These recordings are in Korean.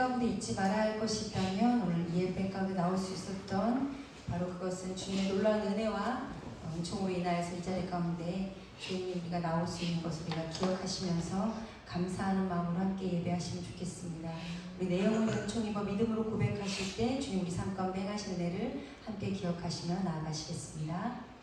가운데 잊지 말아야 할 것이 있다면 오늘 이 예배 가운데 나올 수 있었던 바로 그것은 주님의 놀라운 은혜와 은총으로 인하여서 이 자리 가운데 주님이 우리가 나올 수 있는 것을 우리가 기억하시면서 감사하는 마음으로 함께 예배하시면 좋겠습니다. 우리 내 영혼의 은총 입어 믿음으로 고백하실 때 주님 우리 삶 가운데 행하신 은혜를 함께 기억하시며 나아가시겠습니다.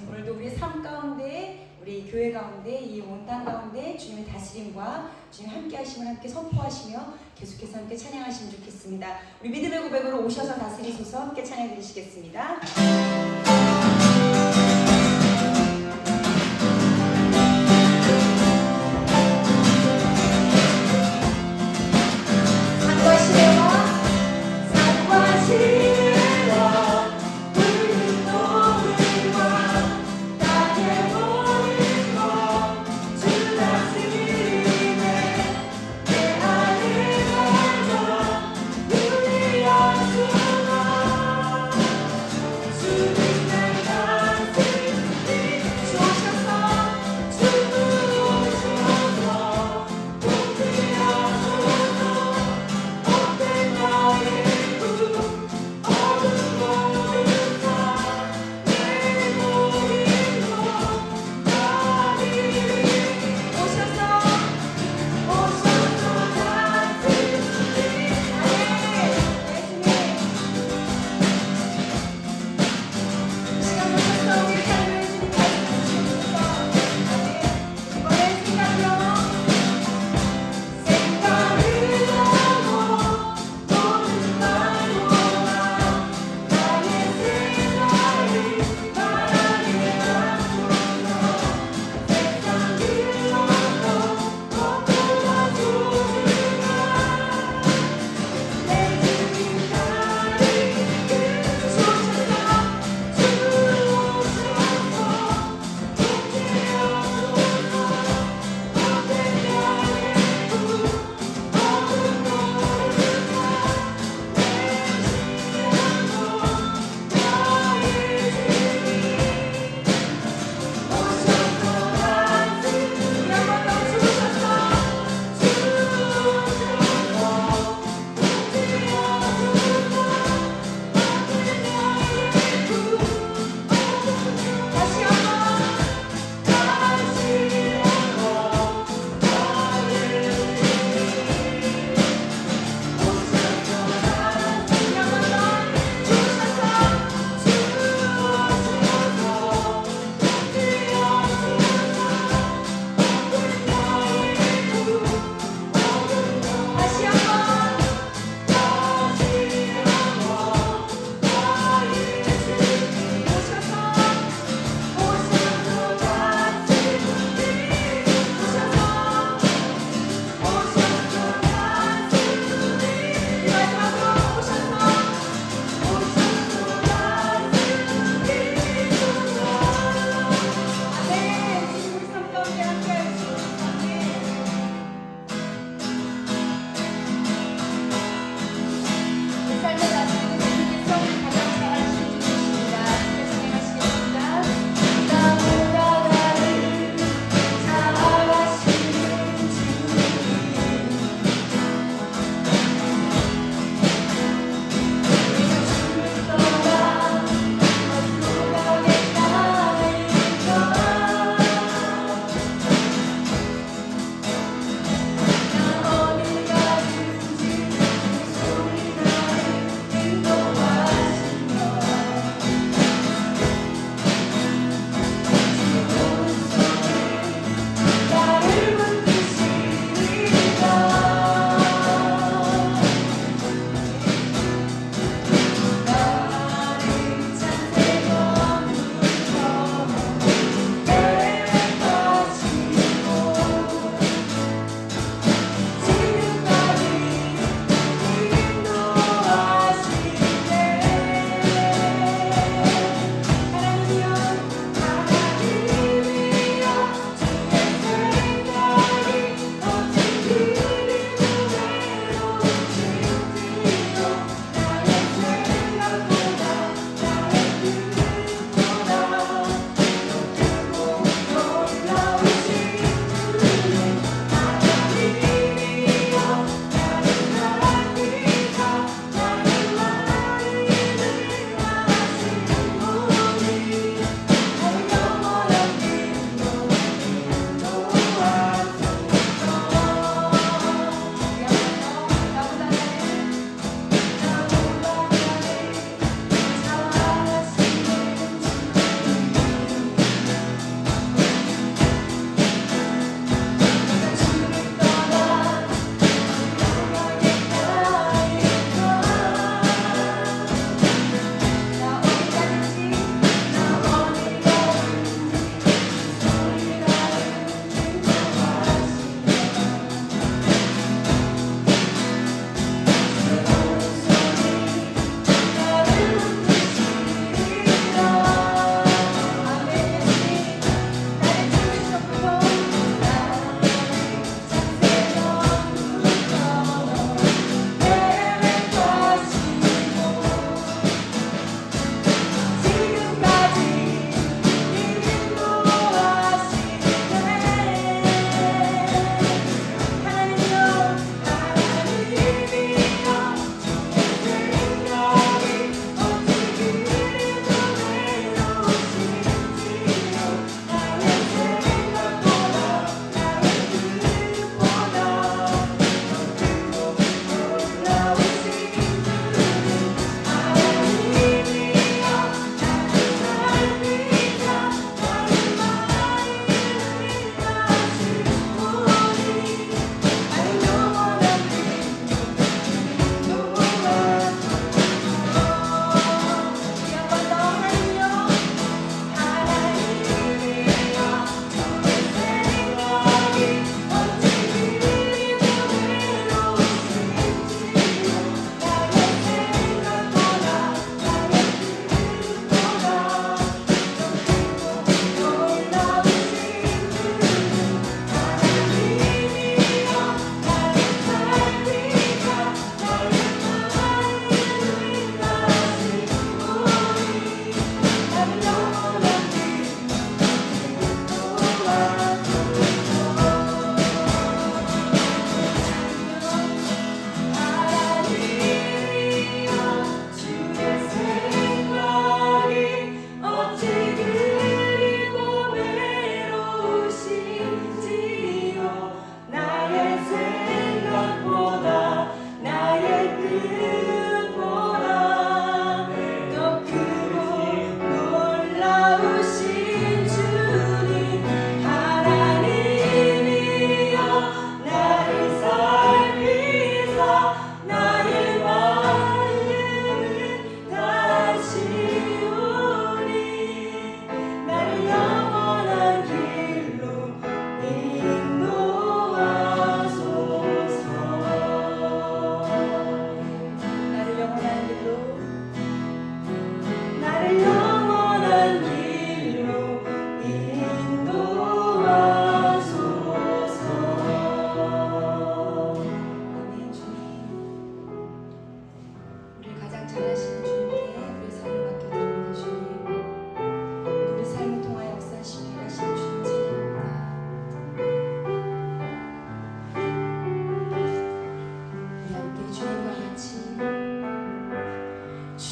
오늘도 우리 삶 가운데, 우리 교회 가운데, 이 온 땅 가운데 주님의 다스림과 주님 함께 하심을 함께 선포하시며 계속해서 함께 찬양하시면 좋겠습니다. 우리 믿음의 고백으로 오셔서 다스리소서 함께 찬양해 드리시겠습니다.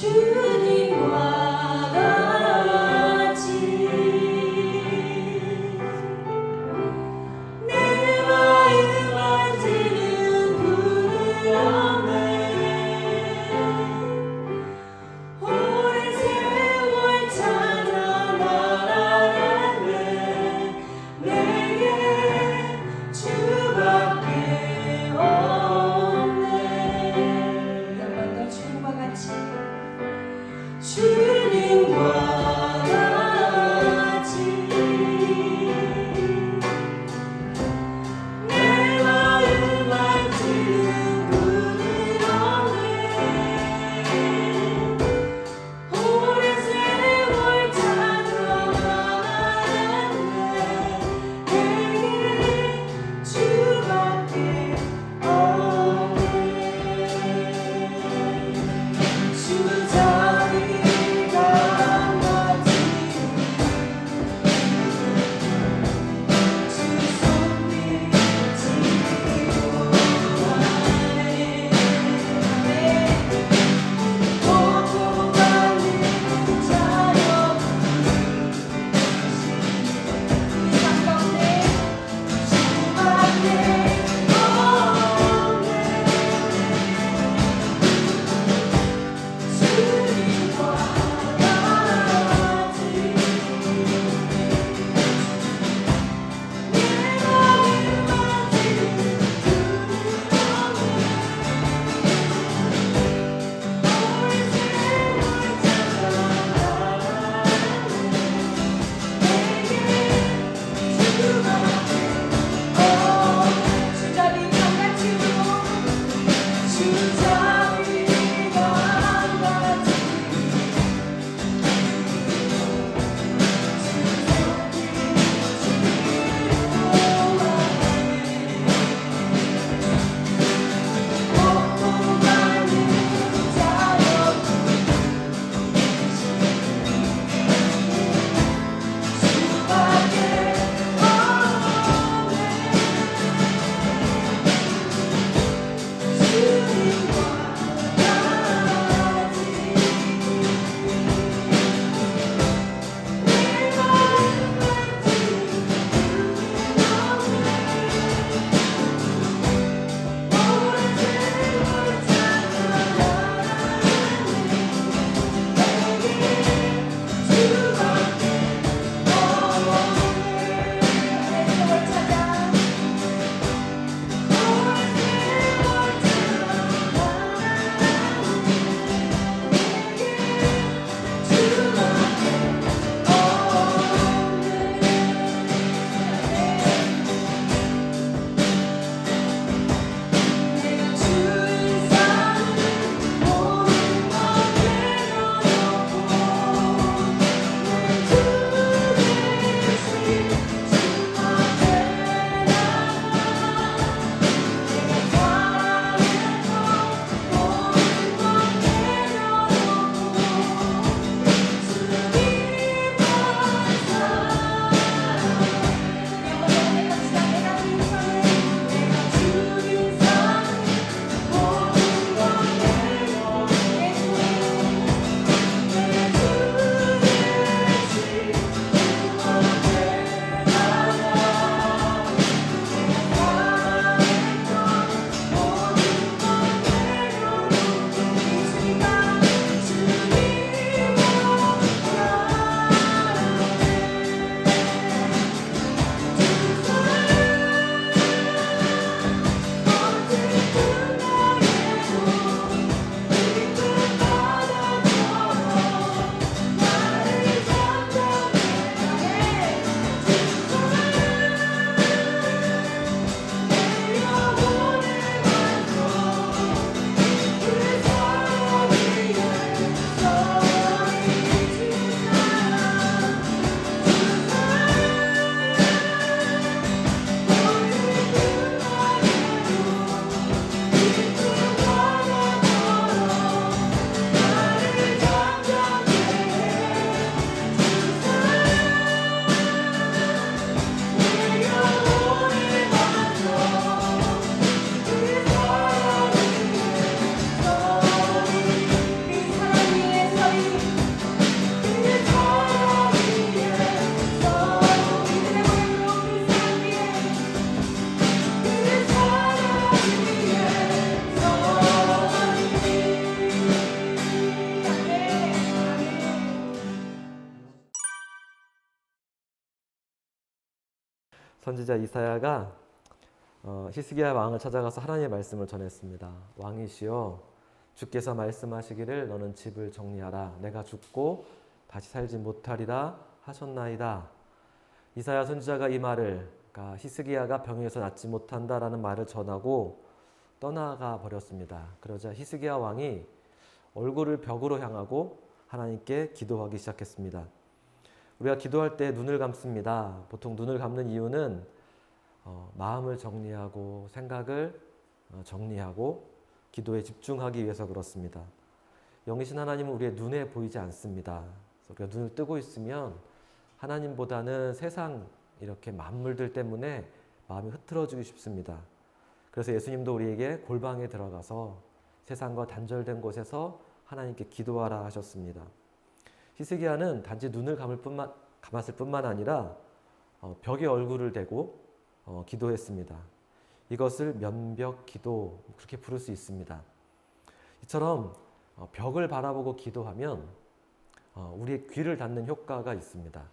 주님과 같이 내 마음 만지는 부드러움에 오랜 세월 찾아 날아갔네. 내게 주밖에 없네. 한 번 더 주님과 같이 선지자 이사야가 히스기야 왕을 찾아가서 하나님의 말씀을 전했습니다. 왕이시여, 주께서 말씀하시기를 너는 집을 정리하라. 내가 죽고 다시 살지 못하리라 하셨나이다. 이사야 선지자가 이 말을, 그러니까 히스기야가 병에서 낫지 못한다라는 말을 전하고 떠나가 버렸습니다. 그러자 히스기야 왕이 얼굴을 벽으로 향하고 하나님께 기도하기 시작했습니다. 우리가 기도할 때 눈을 감습니다. 보통 눈을 감는 이유는 마음을 정리하고 생각을 정리하고 기도에 집중하기 위해서 그렇습니다. 영이신 하나님은 우리의 눈에 보이지 않습니다. 그래서 우리가 눈을 뜨고 있으면 하나님보다는 세상 이렇게 만물들 때문에 마음이 흐트러지기 쉽습니다. 그래서 예수님도 우리에게 골방에 들어가서 세상과 단절된 곳에서 하나님께 기도하라 하셨습니다. 히스기야는 단지 눈을 감았을 뿐만 아니라 벽에 얼굴을 대고 기도했습니다. 이것을 면벽 기도, 그렇게 부를 수 있습니다. 이처럼 벽을 바라보고 기도하면 우리의 귀를 닫는 효과가 있습니다.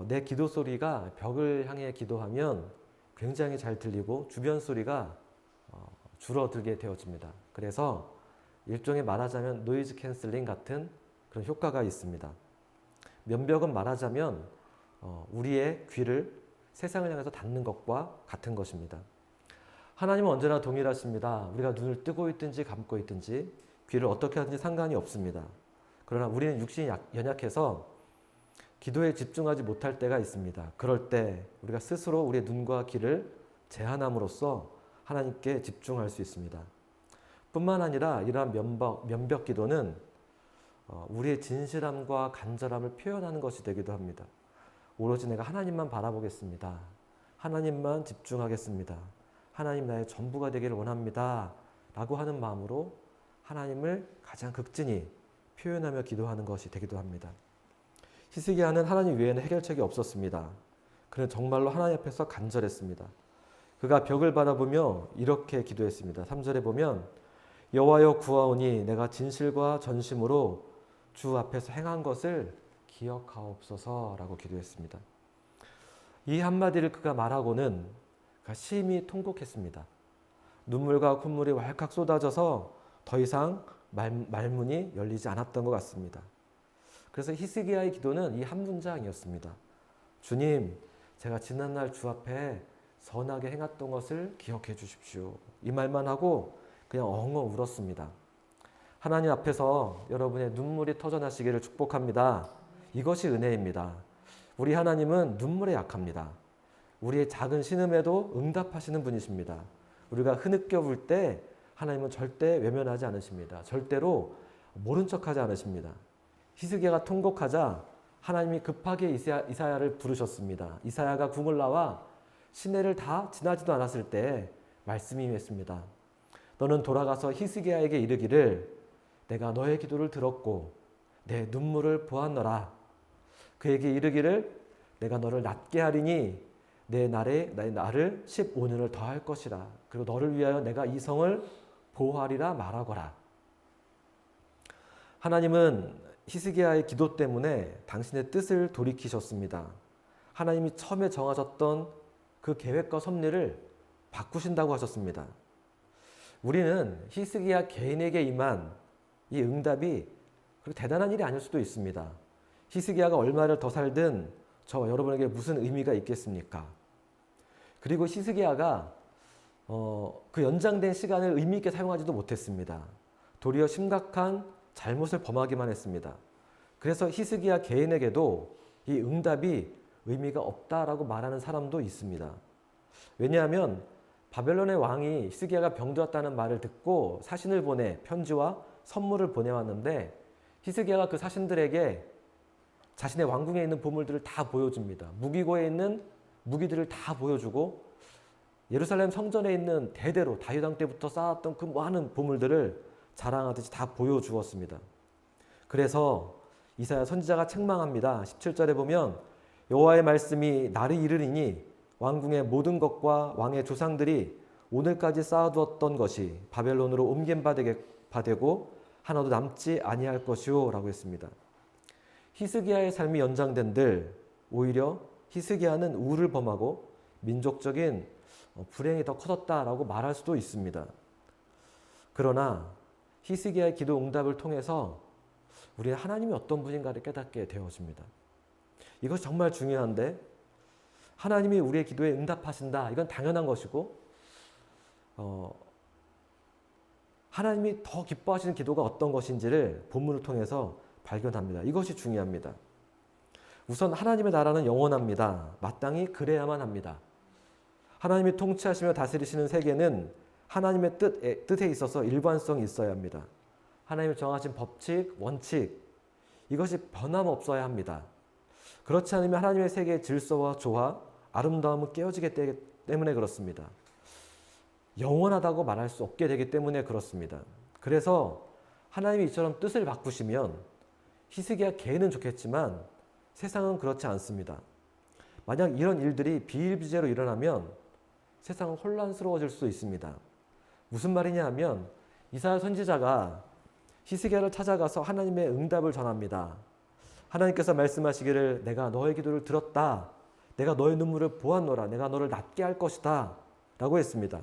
내 기도 소리가 벽을 향해 기도하면 굉장히 잘 들리고 주변 소리가 줄어들게 되어집니다. 그래서 일종의 말하자면 노이즈 캔슬링 같은 그런 효과가 있습니다. 면벽은 말하자면 우리의 귀를 세상을 향해서 닫는 것과 같은 것입니다. 하나님은 언제나 동일하십니다. 우리가 눈을 뜨고 있든지 감고 있든지 귀를 어떻게 하든지 상관이 없습니다. 그러나 우리는 육신이 연약해서 기도에 집중하지 못할 때가 있습니다. 그럴 때 우리가 스스로 우리의 눈과 귀를 제한함으로써 하나님께 집중할 수 있습니다. 뿐만 아니라 이러한 면벽 기도는 우리의 진실함과 간절함을 표현하는 것이 되기도 합니다. 오로지 내가 하나님만 바라보겠습니다. 하나님만 집중하겠습니다. 하나님 나의 전부가 되기를 원합니다. 라고 하는 마음으로 하나님을 가장 극진히 표현하며 기도하는 것이 되기도 합니다. 히스기야는 하나님 외에는 해결책이 없었습니다. 그는 정말로 하나님 앞에서 간절했습니다. 그가 벽을 바라보며 이렇게 기도했습니다. 3절에 보면 여호와여 구하오니 내가 진실과 전심으로 주 앞에서 행한 것을 기억하옵소서라고 기도했습니다. 이 한마디를 그가 말하고는 그가 심히 통곡했습니다. 눈물과 콧물이 왈칵 쏟아져서 더 이상 말문이 열리지 않았던 것 같습니다. 그래서 히스기야의 기도는 이 한 문장이었습니다. 주님, 제가 지난날 주 앞에 선하게 행했던 것을 기억해 주십시오. 이 말만 하고 그냥 엉엉 울었습니다. 하나님 앞에서 여러분의 눈물이 터져나시기를 축복합니다. 이것이 은혜입니다. 우리 하나님은 눈물에 약합니다. 우리의 작은 신음에도 응답하시는 분이십니다. 우리가 흐느껴 볼 때 하나님은 절대 외면하지 않으십니다. 절대로 모른 척하지 않으십니다. 히스기야가 통곡하자 하나님이 급하게 이사야를 부르셨습니다. 이사야가 궁을 나와 시내를 다 지나지도 않았을 때 말씀이 임했습니다. 너는 돌아가서 히스기야에게 이르기를 내가 너의 기도를 들었고 내 눈물을 보았노라. 그에게 이르기를 내가 너를 낫게 하리니 내 나를 15년을 더할 것이라. 그리고 너를 위하여 내가 이 성을 보호하리라 말하거라. 하나님은 히스기야의 기도 때문에 당신의 뜻을 돌이키셨습니다. 하나님이 처음에 정하셨던 그 계획과 섭리를 바꾸신다고 하셨습니다. 우리는 히스기야 개인에게 임한 이 응답이 그렇게 대단한 일이 아닐 수도 있습니다. 히스기야가 얼마를 더 살든 저와 여러분에게 무슨 의미가 있겠습니까? 그리고 히스기야가 그 연장된 시간을 의미 있게 사용하지도 못했습니다. 도리어 심각한 잘못을 범하기만 했습니다. 그래서 히스기야 개인에게도 이 응답이 의미가 없다라고 말하는 사람도 있습니다. 왜냐하면 바벨론의 왕이 히스기야가 병들었다는 말을 듣고 사신을 보내 편지와 선물을 보내왔는데 히스기야가 그 사신들에게 자신의 왕궁에 있는 보물들을 다 보여줍니다. 무기고에 있는 무기들을 다 보여주고 예루살렘 성전에 있는 대대로 다윗 왕 때부터 쌓았던 그 많은 보물들을 자랑하듯이 다 보여주었습니다. 그래서 이사야 선지자가 책망합니다. 17절에 보면 여호와의 말씀이 날이 이르리니 왕궁의 모든 것과 왕의 조상들이 오늘까지 쌓아두었던 것이 바벨론으로 옮긴 바 되고 하나도 남지 아니할 것이오 라고 했습니다. 히스기야의 삶이 연장된들 오히려 히스기야는 우를 범하고 민족적인 불행이 더 커졌다라고 말할 수도 있습니다. 그러나 히스기야의 기도 응답을 통해서 우리는 하나님이 어떤 분인가를 깨닫게 되어집니다. 이것이 정말 중요한데 하나님이 우리의 기도에 응답하신다. 이건 당연한 것이고 하나님이 더 기뻐하시는 기도가 어떤 것인지를 본문을 통해서 발견합니다. 이것이 중요합니다. 우선 하나님의 나라는 영원합니다. 마땅히 그래야만 합니다. 하나님이 통치하시며 다스리시는 세계는 하나님의 뜻에 있어서 일관성이 있어야 합니다. 하나님이 정하신 법칙, 원칙 이것이 변함없어야 합니다. 그렇지 않으면 하나님의 세계의 질서와 조화, 아름다움은 깨어지기 때문에 그렇습니다. 영원하다고 말할 수 없게 되기 때문에 그렇습니다. 그래서 하나님이 이처럼 뜻을 바꾸시면 히스기야 개인은 좋겠지만 세상은 그렇지 않습니다. 만약 이런 일들이 비일비재로 일어나면 세상은 혼란스러워질 수 있습니다. 무슨 말이냐 하면 이사야 선지자가 히스기야를 찾아가서 하나님의 응답을 전합니다. 하나님께서 말씀하시기를 내가 너의 기도를 들었다. 내가 너의 눈물을 보았노라. 내가 너를 낫게 할 것이다. 라고 했습니다.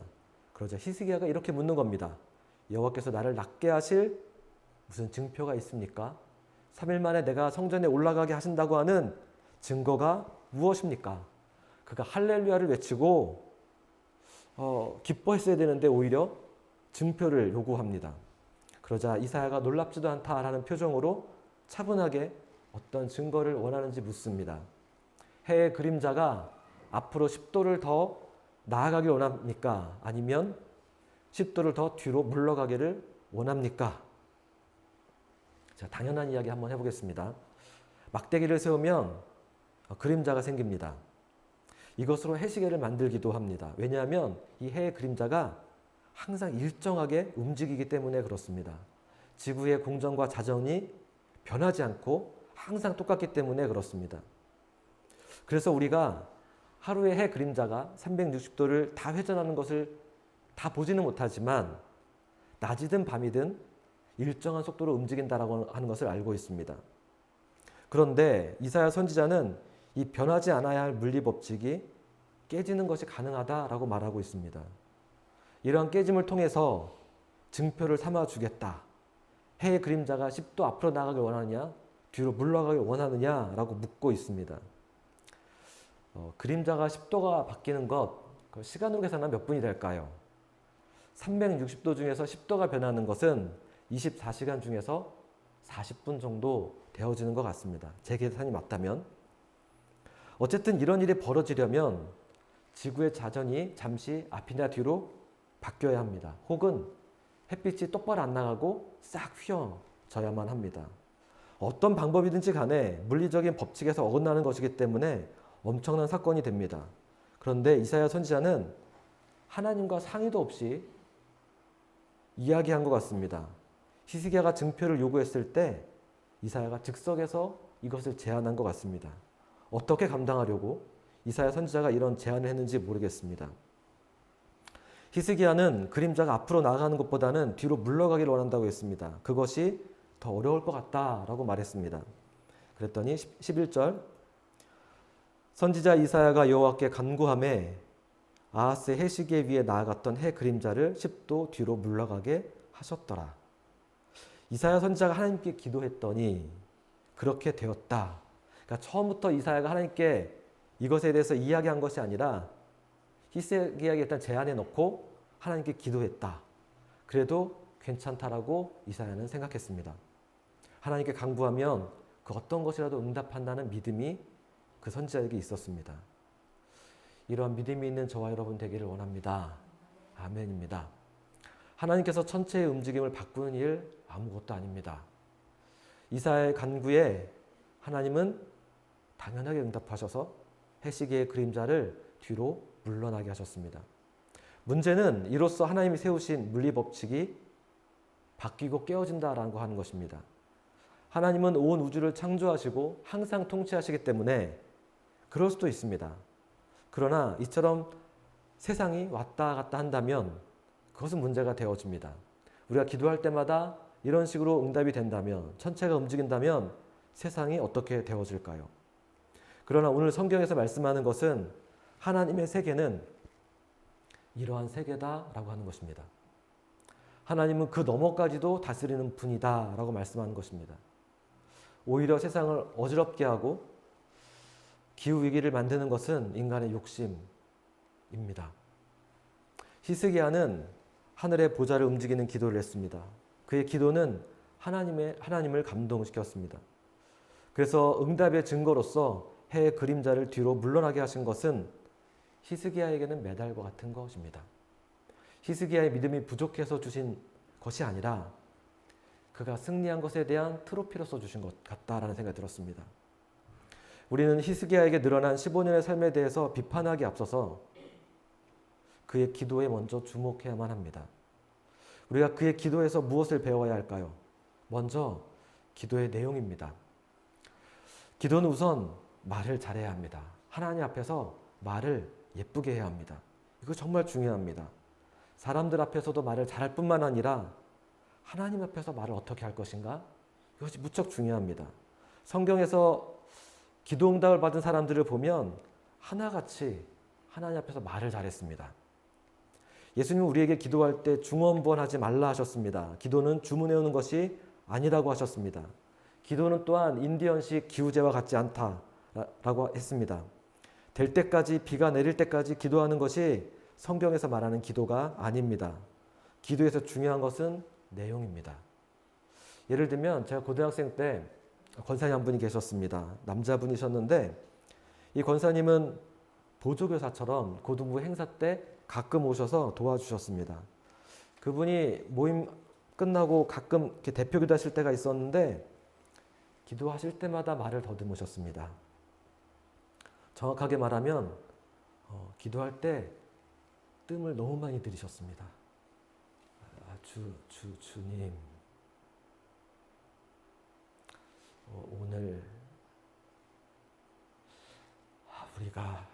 그러자 히스기야가 이렇게 묻는 겁니다. 여호와께서 나를 낫게 하실 무슨 증표가 있습니까? 3일 만에 내가 성전에 올라가게 하신다고 하는 증거가 무엇입니까? 그가 할렐루야를 외치고 기뻐했어야 되는데 오히려 증표를 요구합니다. 그러자 이사야가 놀랍지도 않다라는 표정으로 차분하게 어떤 증거를 원하는지 묻습니다. 해의 그림자가 앞으로 10도를 더 나아가길 원합니까? 아니면 10도를 더 뒤로 물러가기를 원합니까? 자, 당연한 이야기 한번 해보겠습니다. 막대기를 세우면 그림자가 생깁니다. 이것으로 해시계를 만들기도 합니다. 왜냐하면 이 해의 그림자가 항상 일정하게 움직이기 때문에 그렇습니다. 지구의 공전과 자전이 변하지 않고 항상 똑같기 때문에 그렇습니다. 그래서 우리가 하루의 해 그림자가 360도를 다 회전하는 것을 다 보지는 못하지만 낮이든 밤이든 일정한 속도로 움직인다라고 하는 것을 알고 있습니다. 그런데 이사야 선지자는 이 변하지 않아야 할 물리 법칙이 깨지는 것이 가능하다라고 말하고 있습니다. 이러한 깨짐을 통해서 증표를 삼아 주겠다. 해의 그림자가 10도 앞으로 나가길 원하느냐, 뒤로 물러가길 원하느냐라고 묻고 있습니다. 그림자가 10도가 바뀌는 것, 시간으로 계산하면 몇 분이 될까요? 360도 중에서 10도가 변하는 것은 24시간 중에서 40분 정도 되어지는 것 같습니다. 제 계산이 맞다면. 어쨌든 이런 일이 벌어지려면 지구의 자전이 잠시 앞이나 뒤로 바뀌어야 합니다. 혹은 햇빛이 똑바로 안 나가고 싹 휘어져야만 합니다. 어떤 방법이든지 간에 물리적인 법칙에서 어긋나는 것이기 때문에 엄청난 사건이 됩니다. 그런데 이사야 선지자는 하나님과 상의도 없이 이야기한 것 같습니다. 히스기야가 증표를 요구했을 때 이사야가 즉석에서 이것을 제안한 것 같습니다. 어떻게 감당하려고 이사야 선지자가 이런 제안을 했는지 모르겠습니다. 히스기야는 그림자가 앞으로 나아가는 것보다는 뒤로 물러가기를 원한다고 했습니다. 그것이 더 어려울 것 같다라고 말했습니다. 그랬더니 11절 선지자 이사야가 여호와께 간구하매 아하스의 해시계 위에 나아갔던 해 그림자를 10도 뒤로 물러가게 하셨더라. 이사야 선지자가 하나님께 기도했더니 그렇게 되었다. 그러니까 처음부터 이사야가 하나님께 이것에 대해서 이야기한 것이 아니라 히스기야에게 일단 제안해 놓고 하나님께 기도했다. 그래도 괜찮다라고 이사야는 생각했습니다. 하나님께 간구하면 그 어떤 것이라도 응답한다는 믿음이 그 선지자에게 있었습니다. 이러한 믿음이 있는 저와 여러분 되기를 원합니다. 아멘입니다. 하나님께서 천체의 움직임을 바꾸는 일 아무것도 아닙니다. 이사야의 간구에 하나님은 당연하게 응답하셔서 해시계의 그림자를 뒤로 물러나게 하셨습니다. 문제는 이로써 하나님이 세우신 물리법칙이 바뀌고 깨어진다라는 거 하는 것입니다. 하나님은 온 우주를 창조하시고 항상 통치하시기 때문에 그럴 수도 있습니다. 그러나 이처럼 세상이 왔다 갔다 한다면 그것은 문제가 되어집니다. 우리가 기도할 때마다 이런 식으로 응답이 된다면, 천체가 움직인다면 세상이 어떻게 되어질까요? 그러나 오늘 성경에서 말씀하는 것은 하나님의 세계는 이러한 세계다라고 하는 것입니다. 하나님은 그 너머까지도 다스리는 분이다라고 말씀하는 것입니다. 오히려 세상을 어지럽게 하고 기후위기를 만드는 것은 인간의 욕심입니다. 히스기야는 하늘의 보좌를 움직이는 기도를 했습니다. 그의 기도는 하나님을 감동시켰습니다. 그래서 응답의 증거로서 해의 그림자를 뒤로 물러나게 하신 것은 히스기야에게는 메달과 같은 것입니다. 히스기야의 믿음이 부족해서 주신 것이 아니라 그가 승리한 것에 대한 트로피로서 주신 것 같다라는 생각이 들었습니다. 우리는 히스기야에게 늘어난 15년의 삶에 대해서 비판하기 앞서서 그의 기도에 먼저 주목해야만 합니다. 우리가 그의 기도에서 무엇을 배워야 할까요? 먼저 기도의 내용입니다. 기도는 우선 말을 잘해야 합니다. 하나님 앞에서 말을 예쁘게 해야 합니다. 이거 정말 중요합니다. 사람들 앞에서도 말을 잘할 뿐만 아니라 하나님 앞에서 말을 어떻게 할 것인가? 이것이 무척 중요합니다. 성경에서 기도 응답을 받은 사람들을 보면 하나같이 하나님 앞에서 말을 잘했습니다. 예수님은 우리에게 기도할 때 중언부언하지 말라 하셨습니다. 기도는 주문해오는 것이 아니라고 하셨습니다. 기도는 또한 인디언식 기우제와 같지 않다라고 했습니다. 될 때까지, 비가 내릴 때까지 기도하는 것이 성경에서 말하는 기도가 아닙니다. 기도에서 중요한 것은 내용입니다. 예를 들면 제가 고등학생 때 권사님 한 분이 계셨습니다. 남자분이셨는데 이 권사님은 보조교사처럼 고등부 행사 때 가끔 오셔서 도와주셨습니다. 그분이 모임 끝나고 가끔 이렇게 대표 기도하실 때가 있었는데 기도하실 때마다 말을 더듬으셨습니다. 정확하게 말하면 기도할 때 뜸을 너무 많이 들이셨습니다. 주님 오늘 우리가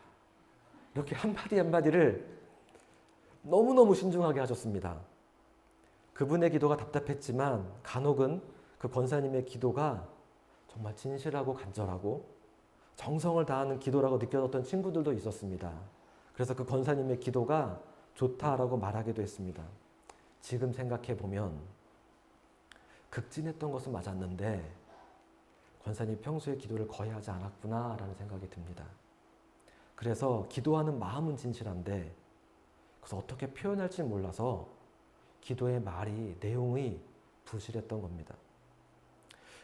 이렇게 한마디 한마디를 너무너무 신중하게 하셨습니다. 그분의 기도가 답답했지만 간혹은 그 권사님의 기도가 정말 진실하고 간절하고 정성을 다하는 기도라고 느껴졌던 친구들도 있었습니다. 그래서 그 권사님의 기도가 좋다라고 말하기도 했습니다. 지금 생각해 보면 극진했던 것은 맞았는데 권사님이 평소에 기도를 거의 하지 않았구나라는 생각이 듭니다. 그래서 기도하는 마음은 진실한데 그래서 어떻게 표현할지 몰라서 기도의 말이, 내용이 부실했던 겁니다.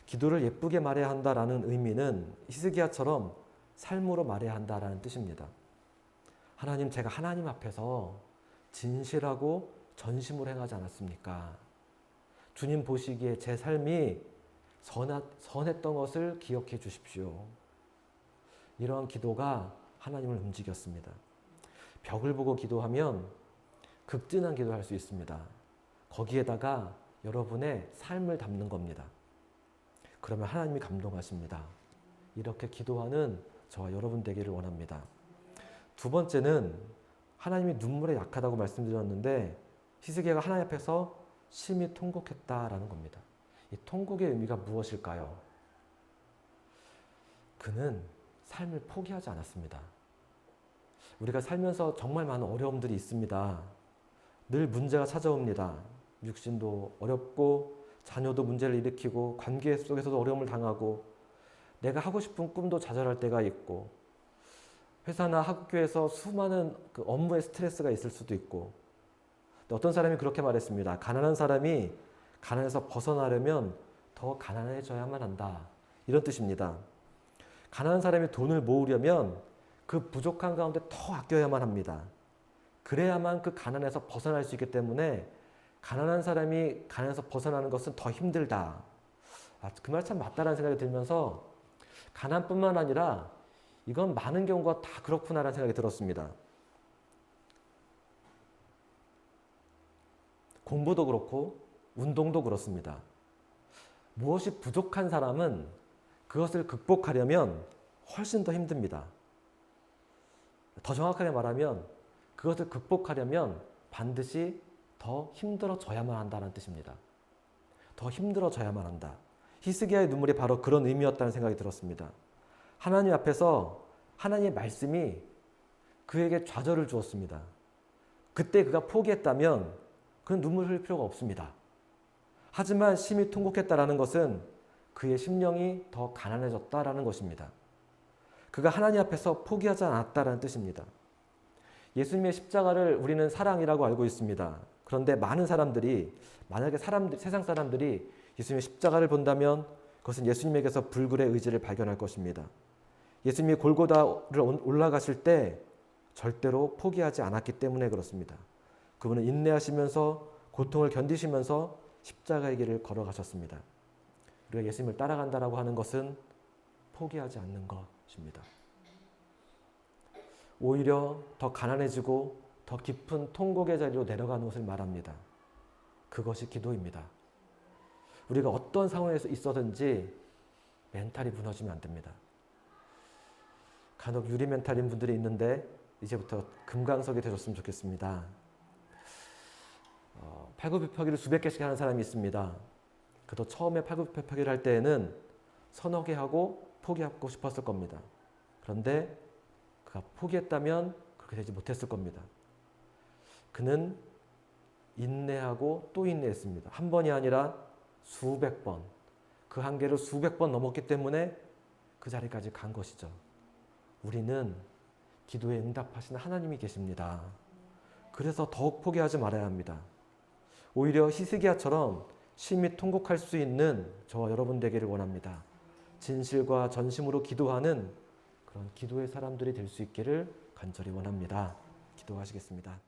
기도를 예쁘게 말해야 한다라는 의미는 히스기야처럼 삶으로 말해야 한다라는 뜻입니다. 하나님, 제가 하나님 앞에서 진실하고 전심으로 행하지 않았습니까? 주님 보시기에 제 삶이 선했던 것을 기억해 주십시오. 이러한 기도가 하나님을 움직였습니다. 벽을 보고 기도하면 극진한 기도할 수 있습니다. 거기에다가 여러분의 삶을 담는 겁니다. 그러면 하나님이 감동하십니다. 이렇게 기도하는 저와 여러분 되기를 원합니다. 두 번째는 하나님이 눈물에 약하다고 말씀드렸는데 히스기야가 하나님 앞에서 심히 통곡했다라는 겁니다. 이 통곡의 의미가 무엇일까요? 그는 삶을 포기하지 않았습니다. 우리가 살면서 정말 많은 어려움들이 있습니다. 늘 문제가 찾아옵니다. 육신도 어렵고 자녀도 문제를 일으키고 관계 속에서도 어려움을 당하고 내가 하고 싶은 꿈도 좌절할 때가 있고 회사나 학교에서 수많은 그 업무의 스트레스가 있을 수도 있고 어떤 사람이 그렇게 말했습니다. 가난한 사람이 가난에서 벗어나려면 더 가난해져야만 한다. 이런 뜻입니다. 가난한 사람이 돈을 모으려면 그 부족한 가운데 더 아껴야만 합니다. 그래야만 그 가난에서 벗어날 수 있기 때문에 가난한 사람이 가난에서 벗어나는 것은 더 힘들다. 그 말 참 맞다라는 생각이 들면서 가난뿐만 아니라 이건 많은 경우가 다 그렇구나라는 생각이 들었습니다. 공부도 그렇고 운동도 그렇습니다. 무엇이 부족한 사람은 그것을 극복하려면 훨씬 더 힘듭니다. 더 정확하게 말하면 그것을 극복하려면 반드시 더 힘들어져야만 한다는 뜻입니다. 더 힘들어져야만 한다. 히스기야의 눈물이 바로 그런 의미였다는 생각이 들었습니다. 하나님 앞에서 하나님의 말씀이 그에게 좌절을 주었습니다. 그때 그가 포기했다면 그는 눈물 흘릴 필요가 없습니다. 하지만 심히 통곡했다라는 것은 그의 심령이 더 가난해졌다라는 것입니다. 그가 하나님 앞에서 포기하지 않았다라는 뜻입니다. 예수님의 십자가를 우리는 사랑이라고 알고 있습니다. 그런데 많은 사람들이, 만약에 세상 사람들이 예수님의 십자가를 본다면 그것은 예수님에게서 불굴의 의지를 발견할 것입니다. 예수님이 골고다를 올라가실 때 절대로 포기하지 않았기 때문에 그렇습니다. 그분은 인내하시면서 고통을 견디시면서 십자가의 길을 걸어가셨습니다. 우리가 예수님을 따라간다라고 하는 것은 포기하지 않는 것입니다. 오히려 더 가난해지고 더 깊은 통곡의 자리로 내려가는 것을 말합니다. 그것이 기도입니다. 우리가 어떤 상황에서 있어든지 멘탈이 무너지면 안 됩니다. 간혹 유리 멘탈인 분들이 있는데 이제부터 금강석이 되셨으면 좋겠습니다. 팔굽혀펴기를 수백 개씩 하는 사람이 있습니다. 그도 처음에 팔굽혀펴기를 할 때에는 서너 개 하고 포기하고 싶었을 겁니다. 그런데 그가 포기했다면 그렇게 되지 못했을 겁니다. 그는 인내하고 또 인내했습니다. 한 번이 아니라 수백 번, 그 한계를 수백 번 넘었기 때문에 그 자리까지 간 것이죠. 우리는 기도에 응답하시는 하나님이 계십니다. 그래서 더욱 포기하지 말아야 합니다. 오히려 히스기야처럼 심히 통곡할 수 있는 저와 여러분 되기를 원합니다. 진실과 전심으로 기도하는 그런 기도의 사람들이 될 수 있기를 간절히 원합니다. 기도하시겠습니다.